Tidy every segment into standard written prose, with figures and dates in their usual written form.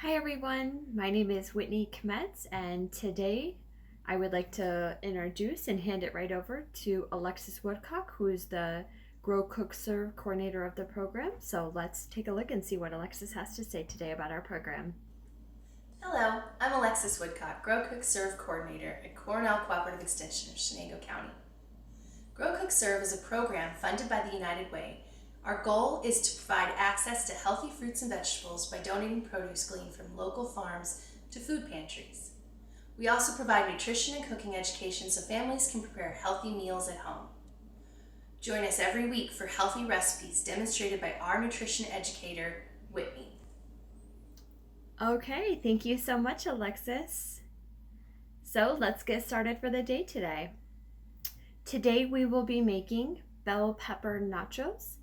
Hi everyone, my name is Whitney Kmetz, and today I would like to introduce and hand it right over to Alexis Woodcock, who is the Grow Cook Serve coordinator of the program. So let's take a look and see what Alexis has to say today about our program. Hello, I'm Alexis Woodcock, Grow Cook Serve Coordinator at Cornell Cooperative Extension of Chenango County. Grow Cook Serve is a program funded by the United Way. Our goal is to provide access to healthy fruits and vegetables by donating produce gleaned from local farms to food pantries. We also provide nutrition and cooking education so families can prepare healthy meals at home. Join us every week for healthy recipes demonstrated by our nutrition educator, Whitney. Okay, thank you so much, Alexis. So let's get started for the day today. Today we will be making bell pepper nachos.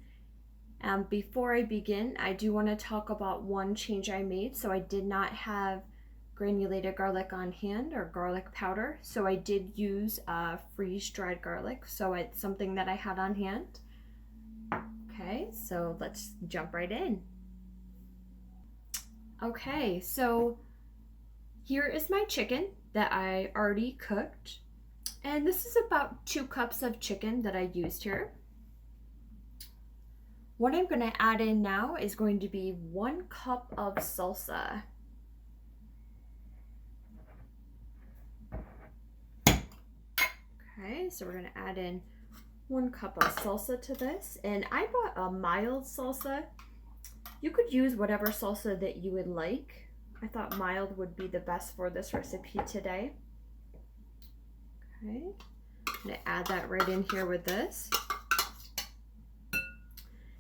Before I begin, I do want to talk about one change I made. So I did not have granulated garlic on hand or garlic powder, so I did use freeze-dried garlic, so it's something that I had on hand. Okay, so let's jump right in. Okay, so here is my chicken that I already cooked, and this is about 2 cups of chicken that I used here. What I'm going to add in now is going to be 1 cup of salsa. Okay, so we're going to add in 1 cup of salsa to this, and I bought a mild salsa. You could use whatever salsa that you would like. I thought mild would be the best for this recipe today. Okay, I'm going to add that right in here with this.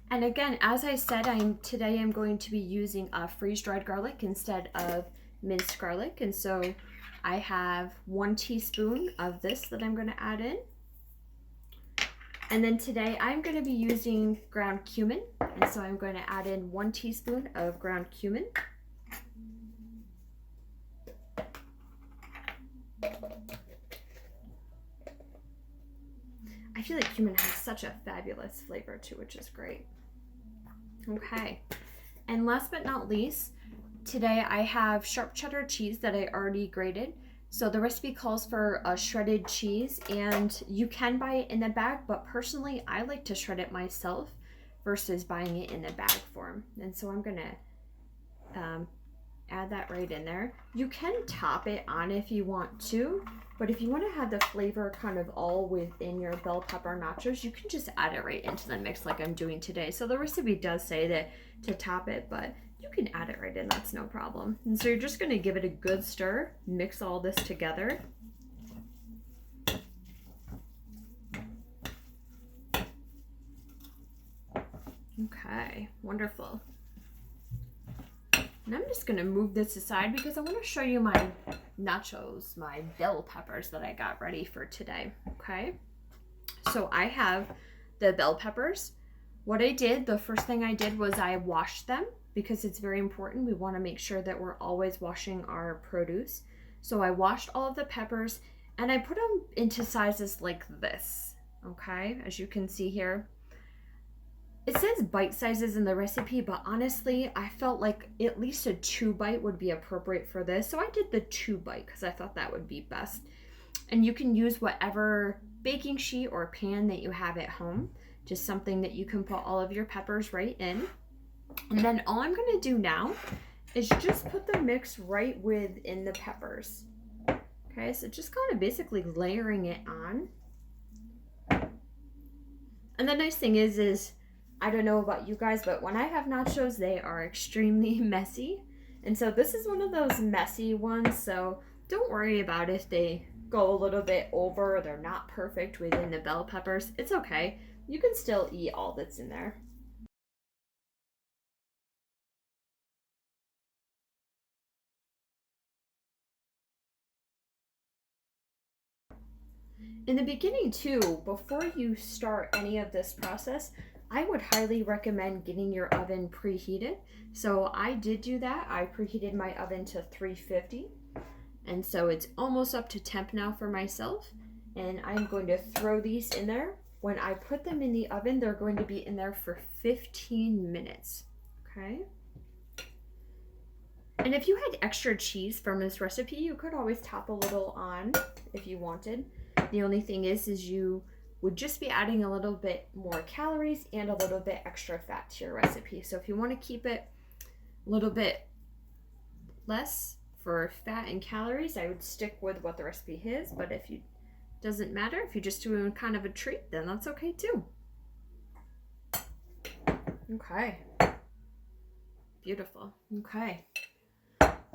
And again, as I said, today I'm going to be using freeze-dried garlic instead of minced garlic, and so I have 1 teaspoon of this that I'm going to add in. And then today I'm going to be using ground cumin, and so I'm going to add in 1 teaspoon of ground cumin. I feel like cumin has such a fabulous flavor too, which is great. Okay, and last but not least, today I have sharp cheddar cheese that I already grated. So the recipe calls for a shredded cheese, and you can buy it in a bag, but personally I like to shred it myself versus buying it in a bag form. And so I'm gonna add that right in there. You can top it on if you want to, but if you want to have the flavor kind of all within your bell pepper nachos, you can just add it right into the mix like I'm doing today. So the recipe does say that to top it, but you can add it right in, that's no problem. And so you're just going to give it a good stir, mix all this together. Okay, wonderful. And I'm just going to move this aside because I want to show you my nachos, my bell peppers that I got ready for today. Okay, so I have the bell peppers. What I did, the first thing I did was I washed them because it's very important. We want to make sure that we're always washing our produce. So I washed all of the peppers and I put them into sizes like this. Okay, as you can see here. It says bite sizes in the recipe, but honestly, I felt like at least a 2 bite would be appropriate for this. So I did the 2 bite because I thought that would be best. And you can use whatever baking sheet or pan that you have at home, just something that you can put all of your peppers right in. And then all I'm going to do now is just put the mix right within the peppers. Okay, so just kind of basically layering it on. And the nice thing is I don't know about you guys, but when I have nachos, they are extremely messy. And so this is one of those messy ones, so don't worry about if they go a little bit over or they're not perfect within the bell peppers. It's okay. You can still eat all that's in there. In the beginning too, before you start any of this process, I would highly recommend getting your oven preheated. So I did do that. I preheated my oven to 350. And so it's almost up to temp now for myself. And I'm going to throw these in there. When I put them in the oven, they're going to be in there for 15 minutes. Okay. And if you had extra cheese from this recipe, you could always top a little on if you wanted. The only thing is you would just be adding a little bit more calories and a little bit extra fat to your recipe. So if you want to keep it a little bit less for fat and calories, I would stick with what the recipe is. But if you doesn't matter, if you're just doing kind of a treat, then that's okay too. Okay. Beautiful. Okay.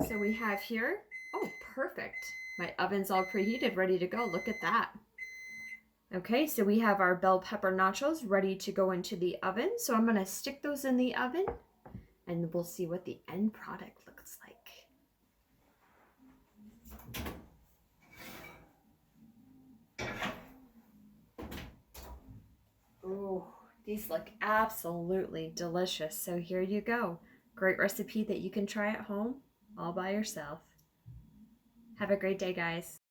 So we have here, oh, perfect. My oven's all preheated, ready to go. Look at that. Okay, so we have our bell pepper nachos ready to go into the oven. So I'm going to stick those in the oven and we'll see what the end product looks like. Ooh, these look absolutely delicious. So here you go. Great recipe that you can try at home all by yourself. Have a great day, guys.